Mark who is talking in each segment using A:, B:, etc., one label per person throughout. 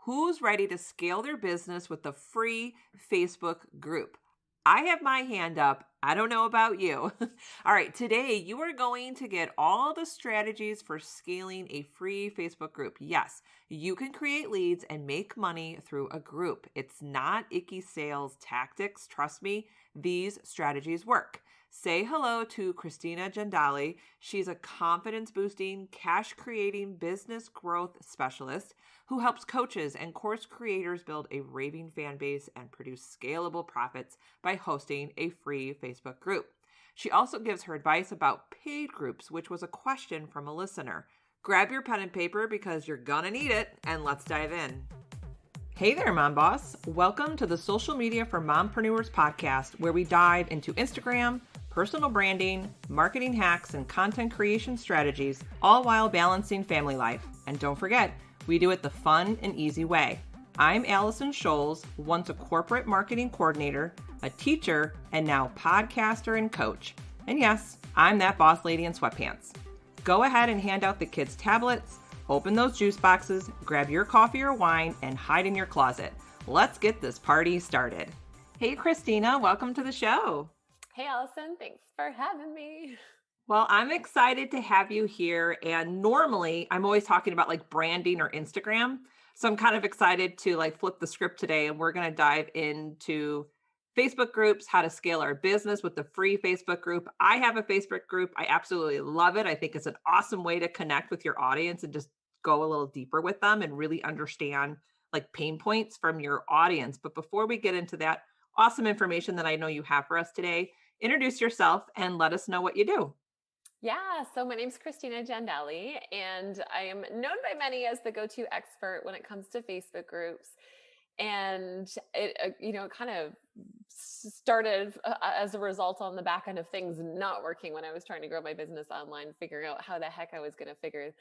A: who's ready to scale their business with a free Facebook group? I have my hand up. I don't know about you. All right, today you are going to get all the strategies for scaling a free Facebook group. Yes, you can create leads and make money through a group. It's not icky sales tactics. Trust me, these strategies work. Say hello to Christina Jandali. She's a confidence boosting, cash creating business growth specialist who helps coaches and course creators build a raving fan base and produce scalable profits by hosting a free Facebook group. She also gives her advice about paid groups, which was a question from a listener. Grab your pen and paper because you're gonna need it, and let's dive in. Hey there, Mom Boss. Welcome to the Social Media for Mompreneurs podcast, where we dive into Instagram, personal branding, marketing hacks, and content creation strategies, all while balancing family life. And don't forget, we do it the fun and easy way. I'm Allison Scholes, once a corporate marketing coordinator, a teacher, and now podcaster and coach. And yes, I'm that boss lady in sweatpants. Go ahead and hand out the kids' tablets, open those juice boxes, grab your coffee or wine, and hide in your closet. Let's get this party started. Hey, Christina, welcome to the show.
B: Hey, Allison, thanks for having me.
A: Well, I'm excited to have you here. And normally I'm always talking about like branding or Instagram. So I'm kind of excited to like flip the script today, and we're going to dive into Facebook groups, how to scale our business with the free Facebook group. I have a Facebook group. I absolutely love it. I think it's an awesome way to connect with your audience and just go a little deeper with them and really understand like pain points from your audience. But before we get into that awesome information that I know you have for us today, introduce yourself and let us know what you do.
B: Yeah, so my name's Christina Jandali, and I am known by many as the go-to expert when it comes to Facebook groups. And it kind of started as a result on the back end of things not working when I was trying to grow my business online, figuring out how the heck I was going to figure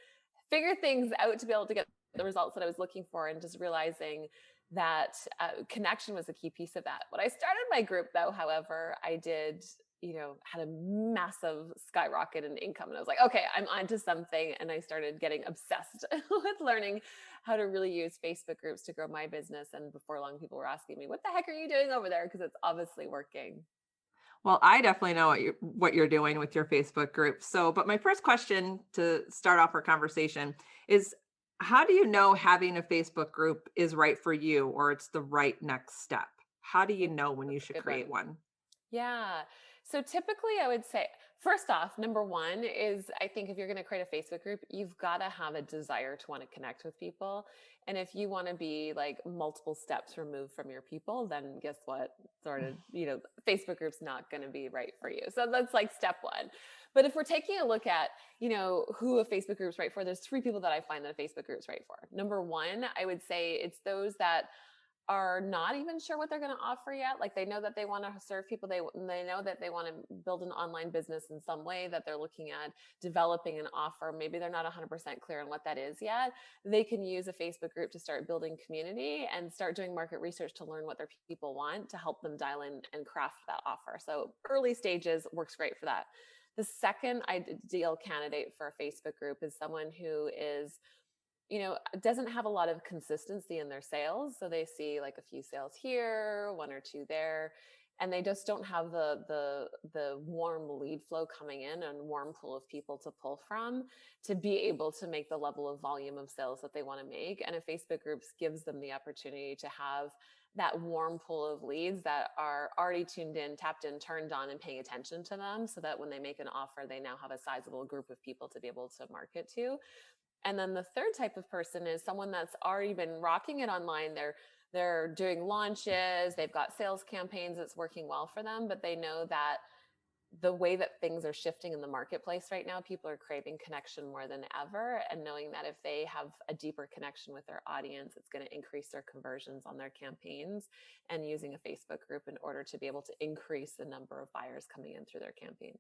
B: things out to be able to get the results that I was looking for, and just realizing that connection was a key piece of that. When I started my group, though, however, I did had a massive skyrocket in income. And I was like, okay, I'm onto something. And I started getting obsessed with learning how to really use Facebook groups to grow my business. And before long, people were asking me, what the heck are you doing over there? Because it's obviously working.
A: Well, I definitely know what you're doing with your Facebook group. So, but my first question to start off our conversation is, how do you know having a Facebook group is right for you, or it's the right next step? How do you know when you should create one?
B: Yeah. So typically I would say, first off, number one is, I think if you're going to create a Facebook group, you've got to have a desire to want to connect with people. And if you want to be like multiple steps removed from your people, then guess what? Facebook group's not going to be right for you. So that's like step one. But if we're taking a look at, who a Facebook group's right for, there's three people that I find that a Facebook group's right for. Number one, I would say it's those that are not even sure what they're going to offer yet. Like they know that they want to serve people. They know that they want to build an online business in some way, that they're looking at developing an offer. Maybe they're not 100% clear on what that is yet. They can use a Facebook group to start building community and start doing market research to learn what their people want, to help them dial in and craft that offer. So early stages works great for that. The second ideal candidate for a Facebook group is someone who is doesn't have a lot of consistency in their sales. So they see like a few sales here, one or two there, and they just don't have the warm lead flow coming in and warm pool of people to pull from to be able to make the level of volume of sales that they want to make. And a Facebook groups gives them the opportunity to have that warm pool of leads that are already tuned in, tapped in, turned on, and paying attention to them, so that when they make an offer, they now have a sizable group of people to be able to market to. And then the third type of person is someone that's already been rocking it online. They're doing launches, they've got sales campaigns that's working well for them, but they know that the way that things are shifting in the marketplace right now, people are craving connection more than ever, and knowing that if they have a deeper connection with their audience, it's going to increase their conversions on their campaigns, and using a Facebook group in order to be able to increase the number of buyers coming in through their campaigns.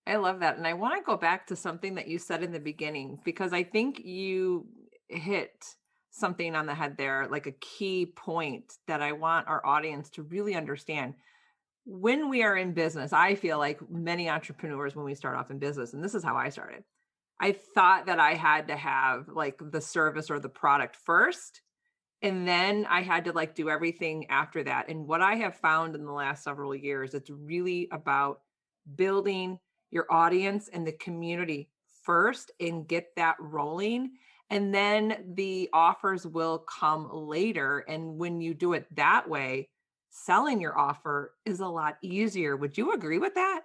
A: I love that. And I want to go back to something that you said in the beginning, because I think you hit something on the head there, like a key point that I want our audience to really understand. When we are in business, I feel like many entrepreneurs, when we start off in business, and this is how I started, I thought that I had to have like the service or the product first, And then I had to like do everything after that. And what I have found in the last several years, it's really about building your audience and the community first and get that rolling. And then the offers will come later. And when you do it that way, selling your offer is a lot easier. Would you agree with that?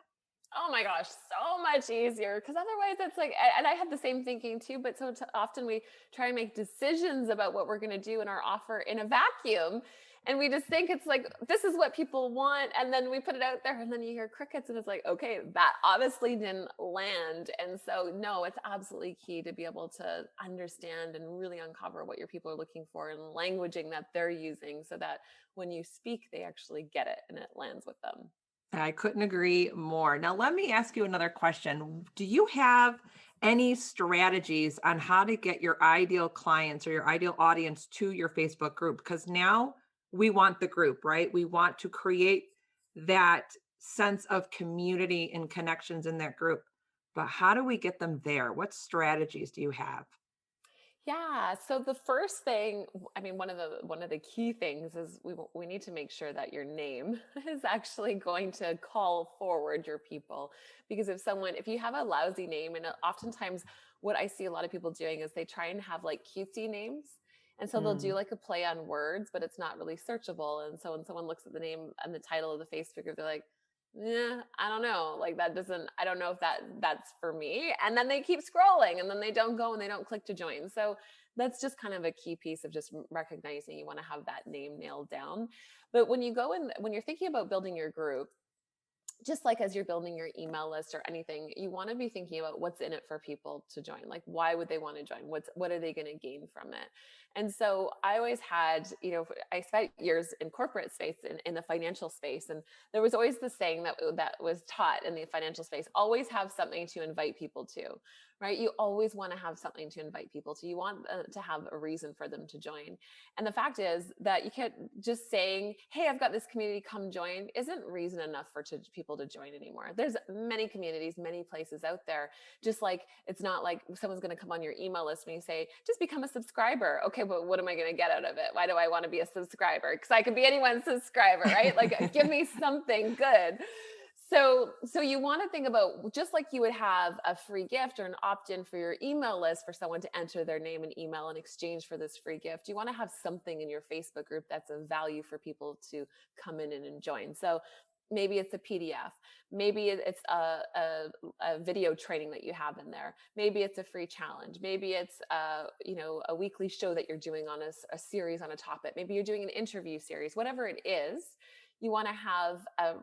B: Oh my gosh, so much easier. Because otherwise, it's like, and I have the same thinking too. But so often we try and make decisions about what we're going to do in our offer in a vacuum, and we just think it's like this is what people want, and then we put it out there, and then you hear crickets, and it's like, okay, that obviously didn't land. And so, no, it's absolutely key to be able to understand and really uncover what your people are looking for and languaging that they're using, so that when you speak, they actually get it and it lands with them.
A: I couldn't agree more. Now, let me ask you another question. Do you have any strategies on how to get your ideal clients or your ideal audience to your Facebook group? Because now we want the group, right? We want to create that sense of community and connections in that group. But how do we get them there? What strategies do you have?
B: Yeah. So the first thing, I mean, one of the key things is we need to make sure that your name is actually going to call forward your people. Because if you have a lousy name, and oftentimes what I see a lot of people doing is they try and have like cutesy names. And so they'll do
A: Mm.
B: like a play on words, but it's not really searchable. And so when someone looks at the name and the title of the Facebook group, they're like, yeah, I don't know. Like that doesn't, I don't know if that's for me. And then they keep scrolling and then they don't go and they don't click to join. So that's just kind of a key piece of just recognizing you want to have that name nailed down. But when you're thinking about building your group, just like as you're building your email list or anything, you want to be thinking about what's in it for people to join. Like, why would they want to join? What are they going to gain from it? And so I always had, I spent years in corporate space, in the financial space, and there was always the saying that was taught in the financial space: always have something to invite people to. Right? You always want to have something to invite people to. You want to have a reason for them to join. And the fact is that you can't just saying, "Hey, I've got this community, come join," isn't reason enough for people to join anymore. There's many communities, many places out there. Just like it's not like someone's going to come on your email list and you say, "Just become a subscriber." Okay, but what am I going to get out of it? Why do I want to be a subscriber? Because I could be anyone's subscriber, right? Like, give me something good. So you want to think about, just like you would have a free gift or an opt-in for your email list for someone to enter their name and email in exchange for this free gift. You want to have something in your Facebook group that's of value for people to come in and join. So maybe it's a PDF, maybe it's a video training that you have in there, maybe it's a free challenge, maybe it's a weekly show that you're doing on a series on a topic, maybe you're doing an interview series, whatever it is. You want to have a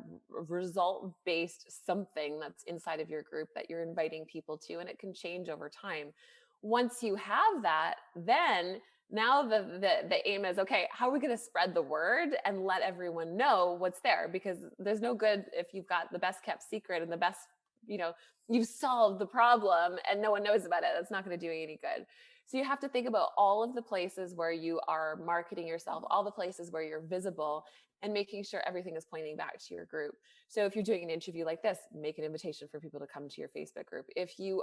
B: result based something that's inside of your group that you're inviting people to, and it can change over time. Once you have that, then now the aim is, okay, how are we going to spread the word and let everyone know what's there? Because there's no good if you've got the best kept secret and the best, you know you've solved the problem and no one knows about it. That's not going to do you any good. So you have to think about all of the places where you are marketing yourself, all the places where you're visible, and making sure everything is pointing back to your group. So if you're doing an interview like this, make an invitation for people to come to your Facebook group. If you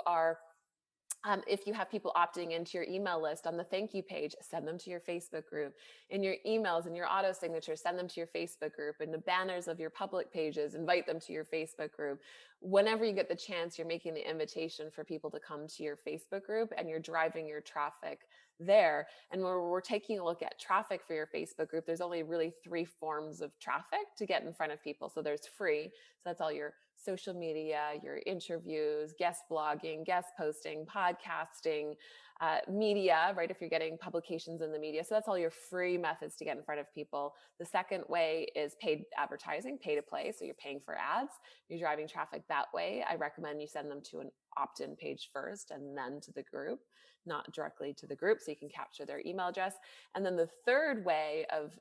B: have people opting into your email list on the thank you page, send them to your Facebook group. In your emails and your auto signature, send them to your Facebook group. In the banners of your public pages, invite them to your Facebook group. Whenever you get the chance, you're making the invitation for people to come to your Facebook group, and you're driving your traffic there. And when we're taking a look at traffic for your Facebook group, there's only really three forms of traffic to get in front of people. So there's free. So that's all your social media, your interviews, guest blogging, guest posting, podcasting, media, right? If you're getting publications in the media. So that's all your free methods to get in front of people. The second way is paid advertising, pay to play. So you're paying for ads, you're driving traffic that way. I recommend you send them to an opt-in page first and then to the group, not directly to the group, so you can capture their email address. And then the third way of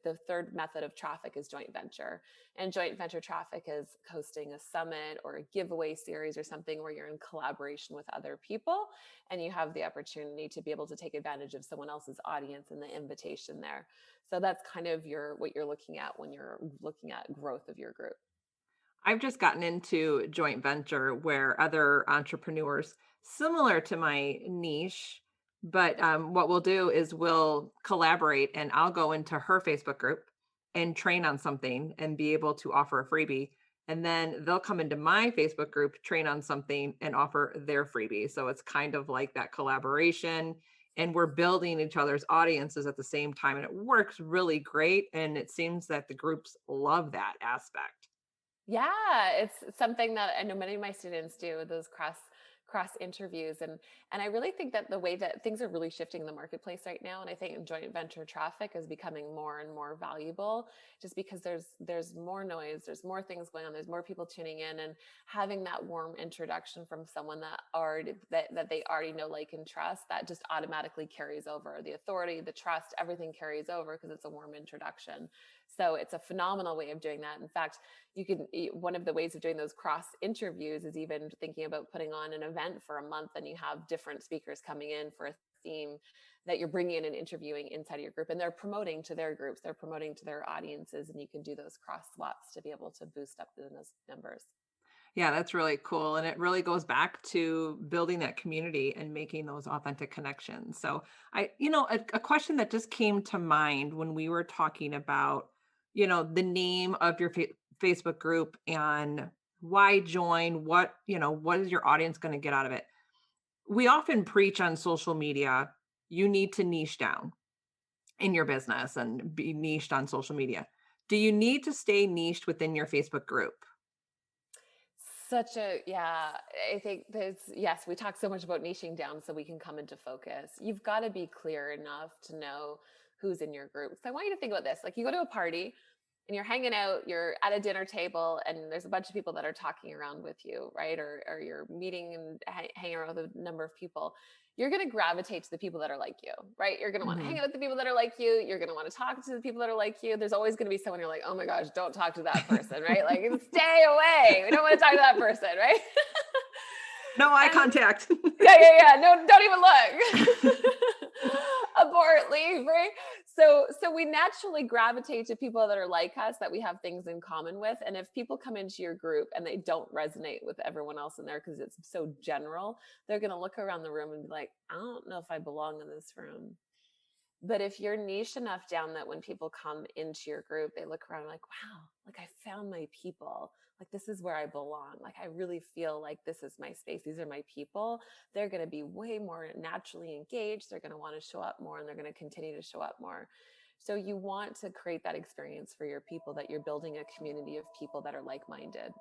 B: the third method of traffic is joint venture. And joint venture traffic is hosting a summit or a giveaway series or something where you're in collaboration with other people and you have the opportunity to be able to take advantage of someone else's audience and the invitation there. So that's kind of what you're looking at when you're looking at growth of your group.
A: I've just gotten into joint venture where other entrepreneurs similar to my niche But what we'll do is we'll collaborate and I'll go into her Facebook group and train on something and be able to offer a freebie. And then they'll come into my Facebook group, train on something and offer their freebie. So it's kind of like that collaboration and we're building each other's audiences at the same time. And it works really great. And it seems that the groups love that aspect.
B: Yeah, it's something that I know many of my students do, those cross interviews. And I really think that the way that things are really shifting in the marketplace right now, and I think joint venture traffic is becoming more and more valuable just because there's more noise, there's more things going on, there's more people tuning in, and having that warm introduction from someone that they already know, like, and trust, that just automatically carries over. The authority, the trust, everything carries over because it's a warm introduction. So it's a phenomenal way of doing that. In fact, one of the ways of doing those cross interviews is even thinking about putting on an event for a month, and you have different speakers coming in for a theme that you're bringing in and interviewing inside of your group, and they're promoting to their groups, they're promoting to their audiences, and you can do those cross swaps to be able to boost up those numbers.
A: Yeah, that's really cool. And it really goes back to building that community and making those authentic connections. So, a question that just came to mind when we were talking about, the name of your Facebook group and why join, what is your audience going to get out of it? We often preach on social media, you need to niche down in your business and be niched on social media. Do you need to stay niched within your Facebook group?
B: Such a yeah, I think there's yes, we talk so much about niching down so we can come into focus. You've got to be clear enough to know who's in your group. So I want you to think about this. Like, you go to a party and you're hanging out, you're at a dinner table, and there's a bunch of people that are talking around with you, right? Or you're meeting and hanging around with a number of people. You're going to gravitate to the people that are like you, right? You're going to want to hang
A: Mhm.
B: out with the people that are like you. You're going to want to talk to the people that are like you. There's always going to be someone you're like, oh my gosh, don't talk to that person, right? Like, stay away. We don't want to talk to that person, right?
A: No eye
B: And
A: contact.
B: yeah. No, don't even look. Abort, leave, right? So we naturally gravitate to people that are like us, that we have things in common with. And if people come into your group and they don't resonate with everyone else in there because it's so general, they're going to look around the room and be like, I don't know if I belong in this room. But if you're niche enough down that when people come into your group, they look around like, wow, like, I found my people. Like, this is where I belong. Like, I really feel like this is my space. These are my people. They're going to be way more naturally engaged. They're going to want to show up more, and they're going to continue to show up more. So you want to create that experience for your people, that you're building a community of people that are like-minded.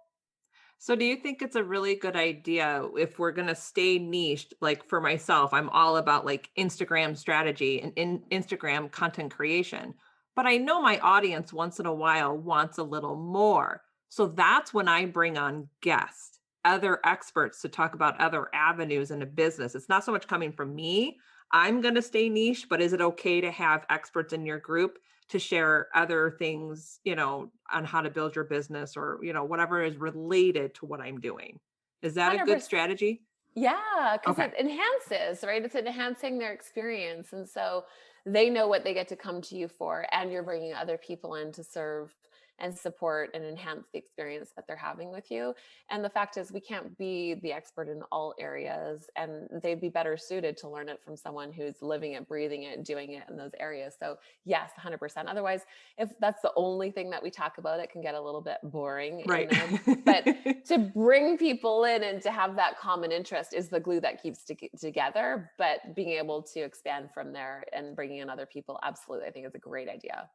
A: So do you think it's a really good idea if we're going to stay niched? Like for myself, I'm all about like Instagram strategy and Instagram content creation. But I know my audience once in a while wants a little more. So that's when I bring on guests, other experts to talk about other avenues in a business. It's not so much coming from me. I'm going to stay niche, but is it okay to have experts in your group to share other things, on how to build your business or, whatever is related to what I'm doing. Is that a good
B: 100%.
A: strategy?
B: Yeah, because
A: Okay.
B: it enhances, right? It's enhancing their experience. And so they know what they get to come to you for, and you're bringing other people in to serve and support and enhance the experience that they're having with you. And the fact is, we can't be the expert in all areas, and they'd be better suited to learn it from someone who's living it, breathing it, doing it in those areas. So, yes, 100%. Otherwise, if that's the only thing that we talk about, it can get a little bit boring in
A: Right.
B: there. But to bring people in and to have that common interest is the glue that keeps together. But being able to expand from there and bringing in other people, absolutely, I think is a great idea.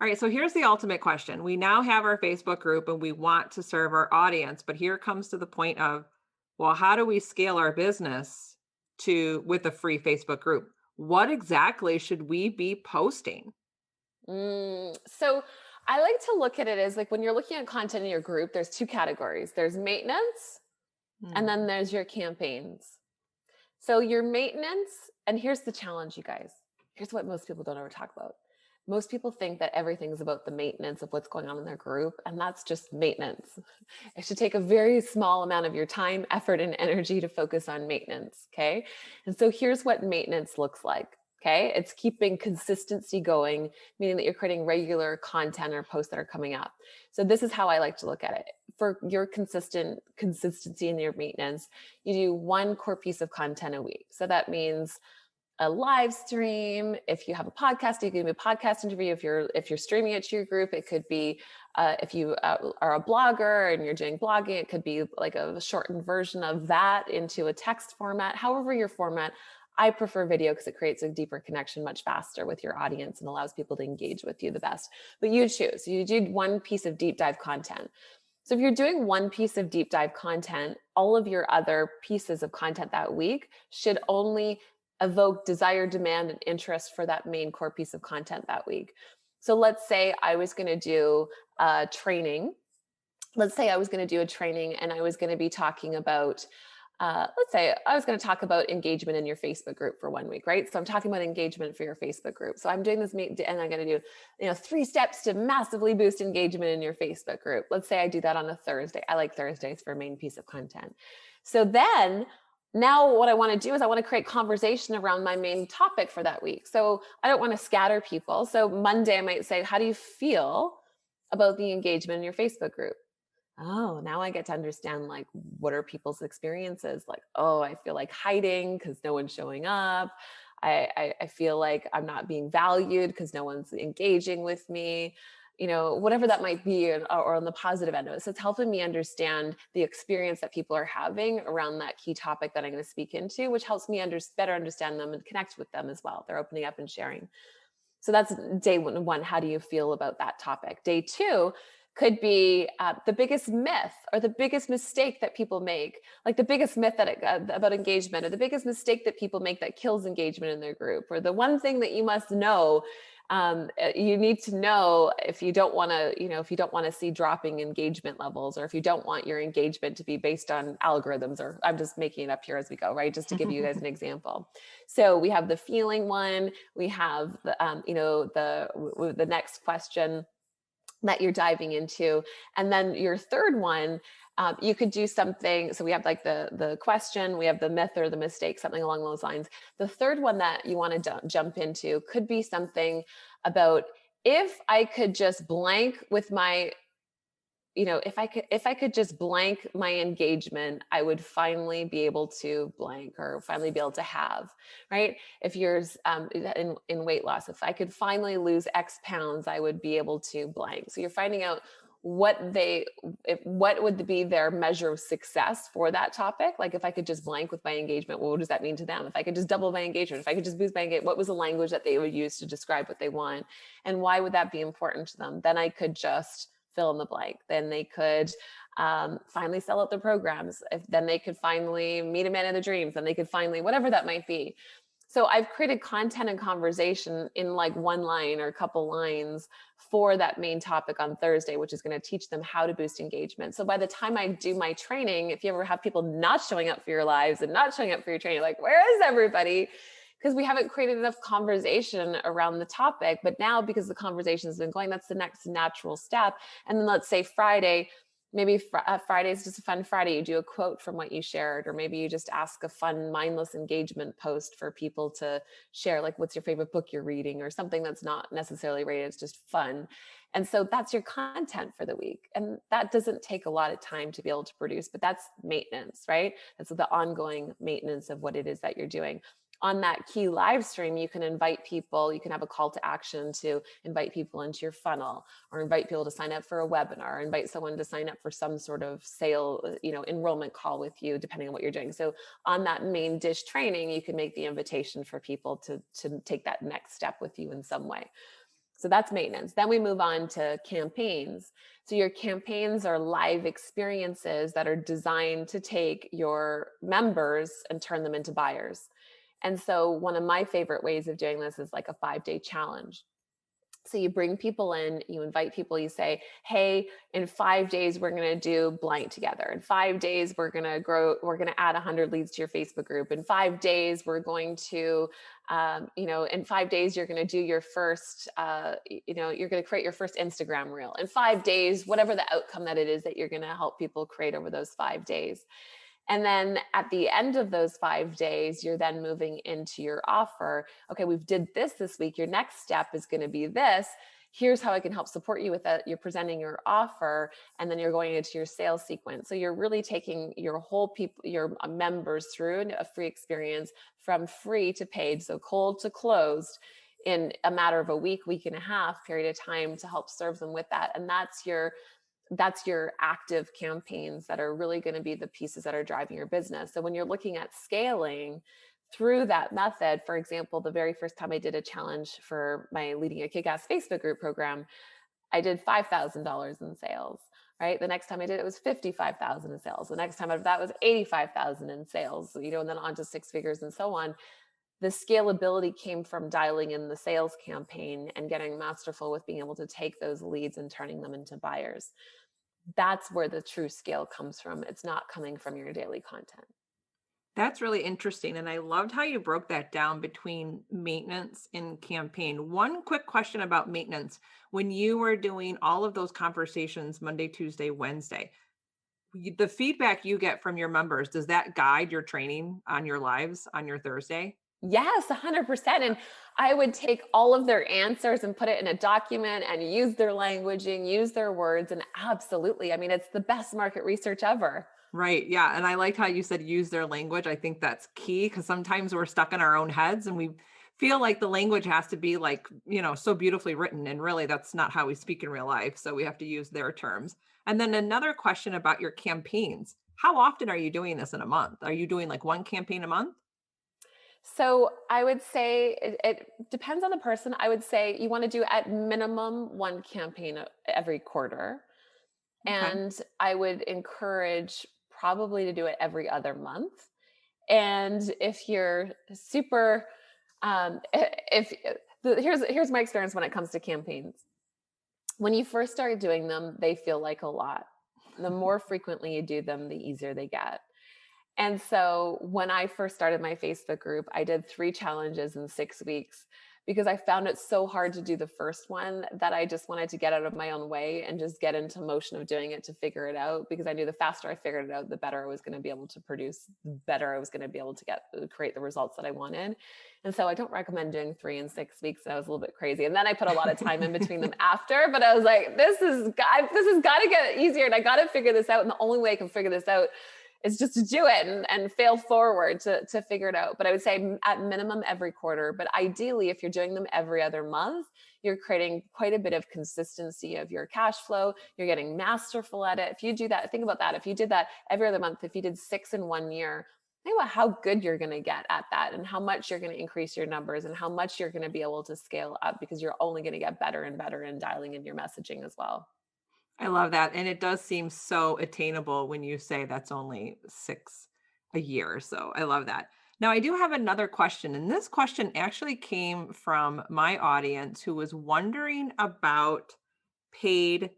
A: All right. So here's the ultimate question. We now have our Facebook group and we want to serve our audience, but here comes to the point of, well, how do we scale our business with a free Facebook group? What exactly should we be posting?
B: So I like to look at it as, like, when you're looking at content in your group, there's two categories: there's maintenance, and then
A: Hmm.
B: there's your campaigns. So your maintenance, and here's the challenge, you guys. Here's what most people don't ever talk about. Most people think that everything's about the maintenance of what's going on in their group, and that's just maintenance. It should take a very small amount of your time, effort, and energy to focus on maintenance. Okay. And so here's what maintenance looks like. Okay. It's keeping consistency going, meaning that you're creating regular content or posts that are coming up. So this is how I like to look at it. For your consistency in your maintenance, you do one core piece of content a week. So that means a live stream. If you have a podcast, you can do a podcast interview. If you're streaming it to your group, it could be if you are a blogger and you're doing blogging, it could be like a shortened version of that into a text format. However your format, I prefer video because it creates a deeper connection much faster with your audience and allows people to engage with you the best. But you choose. You do one piece of deep dive content. So if you're doing one piece of deep dive content, all of your other pieces of content that week should only evoke desire, demand, and interest for that main core piece of content that week. So let's say I was going to do a training. Let's say I was going to do a training and I was going to be talking about, let's say I was going to talk about engagement in your Facebook group for 1 week, right? So I'm talking about engagement for your Facebook group. So I'm doing this and I'm going to do, 3 steps to massively boost engagement in your Facebook group. Let's say I do that on a Thursday. I like Thursdays for a main piece of content. So then now what I want to do is I want to create conversation around my main topic for that week. So I don't want to scatter people. So Monday I might say, how do you feel about the engagement in your Facebook group? Oh, now I get to understand, like, what are people's experiences? Like, oh, I feel like hiding because no one's showing up. I feel like I'm not being valued because no one's engaging with me, whatever that might be, or on the positive end of it. So it's helping me understand the experience that people are having around that key topic that I'm going to speak into, which helps me better understand them and connect with them as well. They're opening up and sharing. So that's day one. How do you feel about that topic? Day 2 could be the biggest myth or the biggest mistake that people make, like the biggest myth about engagement, or the biggest mistake that people make that kills engagement in their group, or the one thing that you must know. You need to know if you don't want to see dropping engagement levels, or if you don't want your engagement to be based on algorithms, or I'm just making it up here as we go, right? Just to give you guys an example. So we have the feeling one, we have the next question that you're diving into. And then your third one, you could do something. So we have like the question, we have the myth or the mistake, something along those lines. The third one that you want to jump into could be something about, if I could just blank with my, if I could just blank my engagement, I would finally be able to blank, or finally be able to have, right? If you're in weight loss, if I could finally lose X pounds, I would be able to blank. So you're finding out what would be their measure of success for that topic. Like, if I could just blank with my engagement, what does that mean to them? If I could just double my engagement, if I could just boost my engagement, what was the language that they would use to describe what they want? And why would that be important to them? Then I could just fill in the blank. Then they could finally sell out their programs. Then they could finally meet a man of their dreams. Then they could finally, whatever that might be. So I've created content and conversation in like one line or a couple lines for that main topic on Thursday, which is going to teach them how to boost engagement. So by the time I do my training, if you ever have people not showing up for your lives and not showing up for your training, like, where is everybody? Because we haven't created enough conversation around the topic. But now, because the conversation has been going, that's the next natural step. And then let's say Friday, maybe Friday is just a fun Friday. You do a quote from what you shared, or maybe you just ask a fun mindless engagement post for people to share, like, what's your favorite book you're reading, or something that's not necessarily rated, it's just fun. And so that's your content for the week. And that doesn't take a lot of time to be able to produce, but that's maintenance, right? That's the ongoing maintenance of what it is that you're doing. On that key live stream, you can invite people, you can have a call to action to invite people into your funnel, or invite people to sign up for a webinar, or invite someone to sign up for some sort of sale, enrollment call with you, depending on what you're doing. So on that main dish training, you can make the invitation for people to take that next step with you in some way. So that's maintenance. Then we move on to campaigns. So your campaigns are live experiences that are designed to take your members and turn them into buyers. And so one of my favorite ways of doing this is like a 5-day challenge. So you bring people in, you invite people, you say, hey, in 5 days, we're going to do blank together. In 5 days, we're going to add 100 leads to your Facebook group. In 5 days, we're going to, in 5 days, you're going to do your first, you're going to create your first Instagram reel. In 5 days, whatever the outcome that it is that you're going to help people create over those 5 days. And then at the end of those 5 days, you're then moving into your offer. Okay, we've did this week. Your next step is going to be this. Here's how I can help support you with that. You're presenting your offer, and then you're going into your sales sequence. So you're really taking your whole people, your members through a free experience from free to paid, so cold to closed in a matter of a week, week and a half period of time to help serve them with that. And that's your active campaigns that are really going to be the pieces that are driving your business. So when you're looking at scaling through that method, for example, the very first time I did a challenge for my Leading a Kick-Ass Facebook group program, I did $5,000 in sales, right? The next time I did it was 55,000 in sales. The next time I did that was 85,000 in sales, and then on to six figures and so on. The scalability came from dialing in the sales campaign and getting masterful with being able to take those leads and turning them into buyers. That's where the true scale comes from. It's not coming from your daily content.
A: That's really interesting. And I loved how you broke that down between maintenance and campaign. One quick question about maintenance. When you were doing all of those conversations Monday, Tuesday, Wednesday, the feedback you get from your members, does that guide your training on your lives on your Thursday?
B: Yes, 100%. And I would take all of their answers and put it in a document and use their languaging, use their words. And absolutely, I mean, it's the best market research ever.
A: Right. Yeah. And I like how you said use their language. I think that's key because sometimes we're stuck in our own heads and we feel like the language has to be like, so beautifully written. And really, that's not how we speak in real life. So we have to use their terms. And then another question about your campaigns. How often are you doing this in a month? Are you doing like one campaign a month?
B: So I would say it depends on the person. I would say you want to do at minimum one campaign every quarter.
A: Okay.
B: And I would encourage probably to do it every other month. And if you're super, if here's my experience when it comes to campaigns. When you first start doing them, they feel like a lot. The more frequently you do them, the easier they get. And so when I first started my Facebook group, I did 3 challenges in 6 weeks because I found it so hard to do the first one that I just wanted to get out of my own way and just get into motion of doing it to figure it out, because I knew the faster I figured it out, the better I was going to be able to produce, the better I was going to be able to create the results that I wanted. And so I don't recommend doing 3 in 6 weeks. That was a little bit crazy. And then I put a lot of time in between them after, but I was like, this has got to get easier and I got to figure this out. And the only way I can figure this out is just to do it and fail forward to figure it out. But I would say at minimum every quarter, but ideally if you're doing them every other month, you're creating quite a bit of consistency of your cash flow. You're getting masterful at it. If you do that, think about that. If you did that every other month, if you did 6 in 1 year, think about how good you're going to get at that and how much you're going to increase your numbers and how much you're going to be able to scale up, because you're only going to get better and better in dialing in your messaging as well.
A: I love that. And it does seem so attainable when you say that's only 6 a year. So I love that. Now, I do have another question. And this question actually came from my audience who was wondering about paid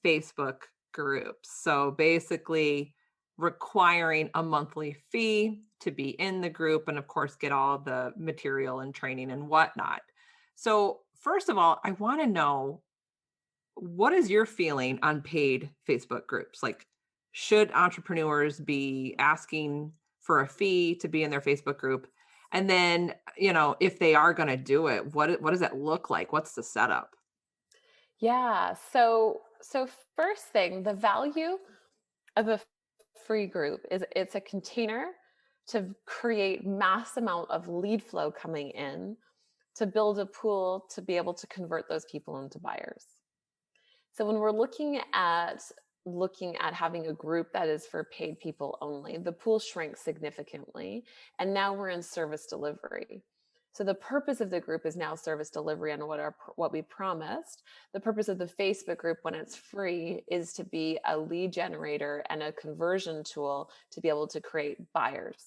A: Facebook groups. So basically, requiring a monthly fee to be in the group and, of course, get all the material and training and whatnot. So, first of all, I want to know, what is your feeling on paid Facebook groups? Like, should entrepreneurs be asking for a fee to be in their Facebook group? And then, if they are going to do it, what does that look like? What's the setup?
B: Yeah. So first thing, the value of a free group is it's a container to create mass amount of lead flow coming in, to build a pool to be able to convert those people into buyers. So when we're looking at having a group that is for paid people only, the pool shrinks significantly, and now we're in service delivery. So the purpose of the group is now service delivery on what we promised. The purpose of the Facebook group when it's free is to be a lead generator and a conversion tool to be able to create buyers.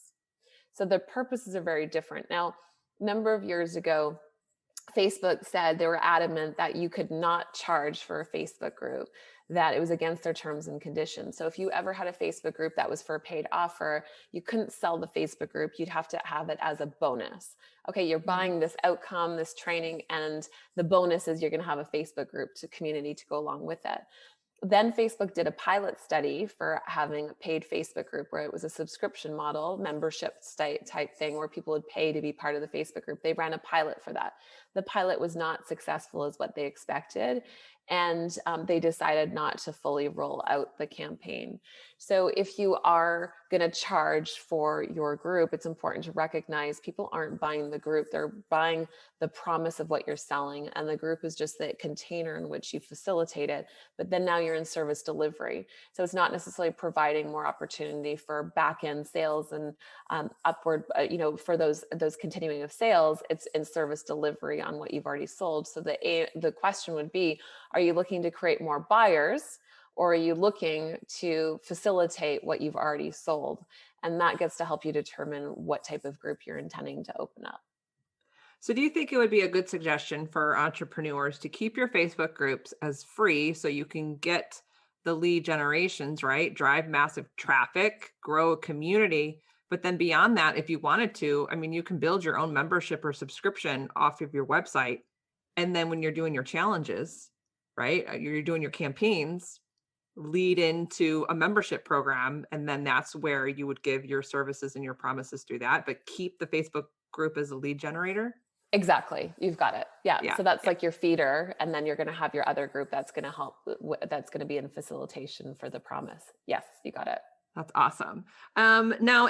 B: So the purposes are very different. Now, a number of years ago, Facebook said they were adamant that you could not charge for a Facebook group, that it was against their terms and conditions. So if you ever had a Facebook group that was for a paid offer, you couldn't sell the Facebook group. You'd have to have it as a bonus. Okay, you're
A: Mm.
B: buying this outcome, this training, and the bonus is you're going to have a Facebook group to community to go along with it. Then Facebook did a pilot study for having a paid Facebook group where it was a subscription model, membership type thing where people would pay to be part of the Facebook group. They ran a pilot for that. The pilot was not successful as what they expected. And they decided not to fully roll out the campaign. So if you are going to charge for your group, it's important to recognize people aren't buying the group. They're buying the promise of what you're selling. And the group is just the container in which you facilitate it. But then now you're in service delivery. So it's not necessarily providing more opportunity for back end sales and upward, for those continuing of sales. It's in service delivery on what you've already sold. So the question would be, are you looking to create more buyers, or are you looking to facilitate what you've already sold? And that gets to help you determine what type of group you're intending to open up.
A: So, do you think it would be a good suggestion for entrepreneurs to keep your Facebook groups as free so you can get the lead generations, right? Drive massive traffic, grow a community. But then beyond that, if you wanted to, I mean, you can build your own membership or subscription off of your website. And then when you're doing your challenges, right? You're doing your campaigns, lead into a membership program. And then that's where you would give your services and your promises through that, but keep the Facebook group as a lead generator.
B: Exactly. You've got it. Yeah.
A: Yeah.
B: So that's
A: Yeah.
B: like your feeder. And then you're going to have your other group that's going to help, that's going to be in facilitation for the promise. Yes, you got it.
A: That's awesome. Now,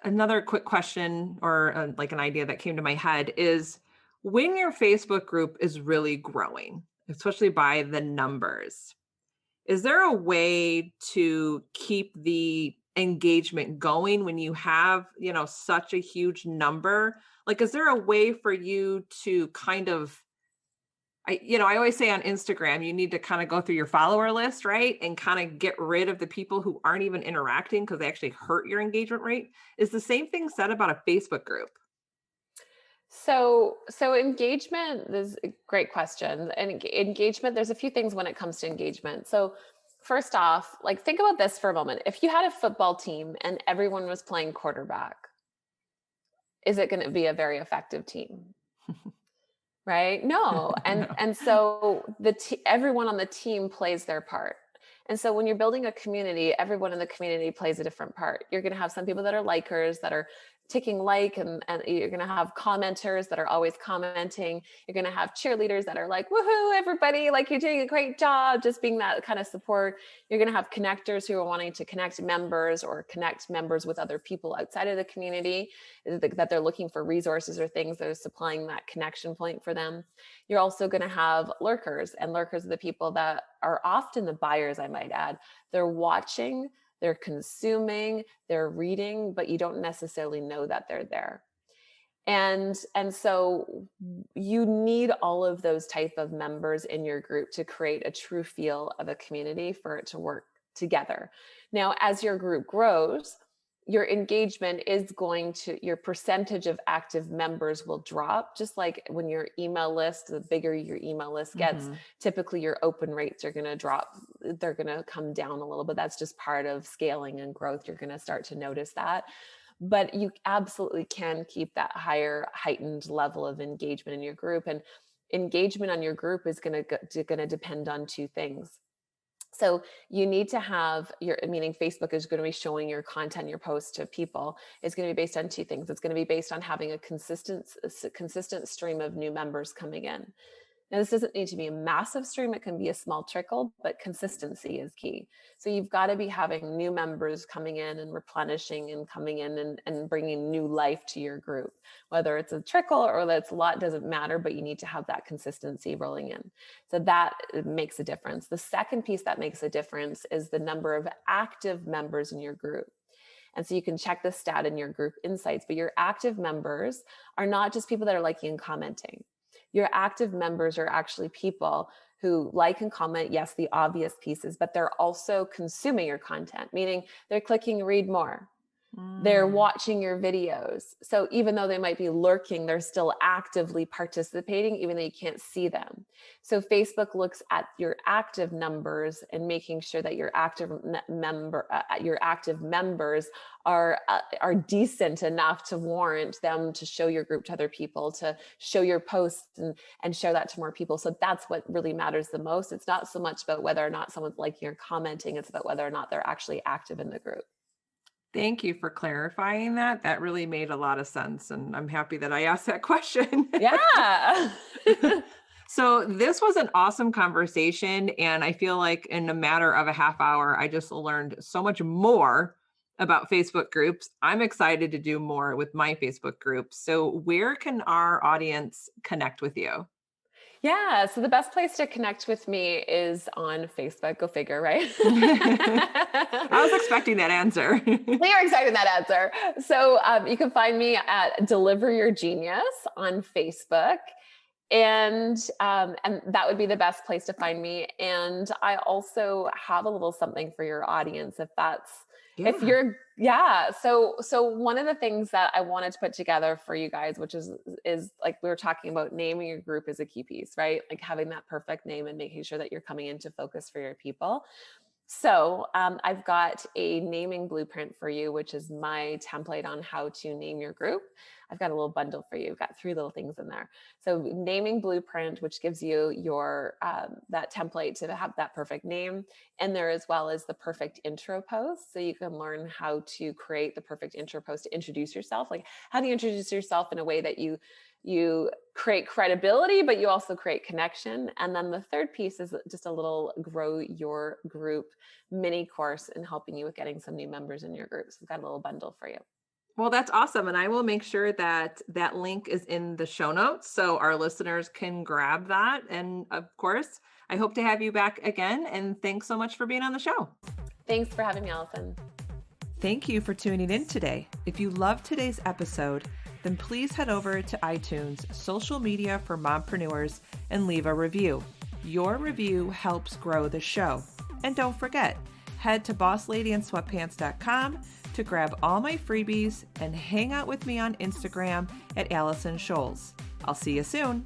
A: another quick question or like an idea that came to my head is when your Facebook group is really growing, especially by the numbers, is there a way to keep the engagement going when you have, such a huge number? Like, is there a way for you to kind of I always say on Instagram, you need to kind of go through your follower list, right? And kind of get rid of the people who aren't even interacting because they actually hurt your engagement rate. Is the same thing said about a Facebook group?
B: So engagement is a great question. And engagement, there's a few things when it comes to engagement. So first off, like think about this for a moment. If you had a football team and everyone was playing quarterback, is it going to be a very effective team? Right? No. And
A: No.
B: and so everyone on the team plays their part. And so when you're building a community, everyone in the community plays a different part. You're going to have some people that are likers that are ticking like, and you're going to have commenters that are always commenting. You're going to have cheerleaders that are like, woohoo, everybody, like you're doing a great job, just being that kind of support. You're going to have connectors who are wanting to connect members or connect members with other people outside of the community, that they're looking for resources or things that are supplying that connection point for them. You're also going to have lurkers, and lurkers are the people that are often the buyers, I might add. They're watching, they're consuming, they're reading, but you don't necessarily know that they're there. And so you need all of those type of members in your group to create a true feel of a community for it to work together. Now, as your group grows, your engagement is your percentage of active members will drop. Just like when your email list, the bigger your email list gets,
A: Mhm.
B: typically your open rates are going to drop. They're going to come down a little bit. That's just part of scaling and growth. You're going to start to notice that. But you absolutely can keep that higher heightened level of engagement in your group. And engagement on your group is going to depend on two things. So you need to have meaning Facebook is going to be showing your content, your posts to people. It's going to be based on two things. It's going to be based on having a consistent stream of new members coming in. Now, this doesn't need to be a massive stream. It can be a small trickle, but consistency is key. So you've got to be having new members coming in and replenishing and coming in and bringing new life to your group. Whether it's a trickle or that's a lot, doesn't matter, but you need to have that consistency rolling in. So that makes a difference. The second piece that makes a difference is the number of active members in your group. And so you can check the stat in your group insights, but your active members are not just people that are liking and commenting. Your active members are actually people who like and comment, yes, the obvious pieces, but they're also consuming your content, meaning they're clicking read more. They're
A: Mm.
B: watching your videos. So even though they might be lurking, they're still actively participating, even though you can't see them. So Facebook looks at your active numbers and making sure that your active members are decent enough to warrant them to show your group to other people, to show your posts and share that to more people. So that's what really matters the most. It's not so much about whether or not someone's liking or commenting. It's about whether or not they're actually active in the group.
A: Thank you for clarifying that. That really made a lot of sense, and I'm happy that I asked that question.
B: Yeah.
A: So this was an awesome conversation, and I feel like in a matter of a half hour, I just learned so much more about Facebook groups. I'm excited to do more with my Facebook group. So where can our audience connect with you?
B: Yeah. So the best place to connect with me is on Facebook. Go figure, right?
A: I was expecting that answer.
B: We are excited that answer. So you can find me at Deliver Your Genius on Facebook. And that would be the best place to find me. And I also have a little something for your audience if
A: Yeah.
B: you're so one of the things that I wanted to put together for you guys, which is like we were talking about, naming your group is a key piece, right? Like having that perfect name and making sure that you're coming into focus for your people. So I've got a naming blueprint for you, which is my template on how to name your group. I've got a little bundle for you. I've got 3 little things in there. So naming blueprint, which gives you your that template to have that perfect name, and there as well as the perfect intro post. So you can learn how to create the perfect intro post to introduce yourself. Like how do you introduce yourself in a way that you create credibility, but you also create connection. And then the third piece is just a little grow your group mini course in helping you with getting some new members in your group. So I've got a little bundle for you.
A: Well, that's awesome. And I will make sure that that link is in the show notes so our listeners can grab that. And of course, I hope to have you back again. And thanks so much for being on the show.
B: Thanks for having me, Allison.
A: Thank you for tuning in today. If you loved today's episode, then please head over to iTunes, social media for mompreneurs, and leave a review. Your review helps grow the show. And don't forget, head to bossladyandsweatpants.com to grab all my freebies and hang out with me on Instagram at Allison Scholes. I'll see you soon.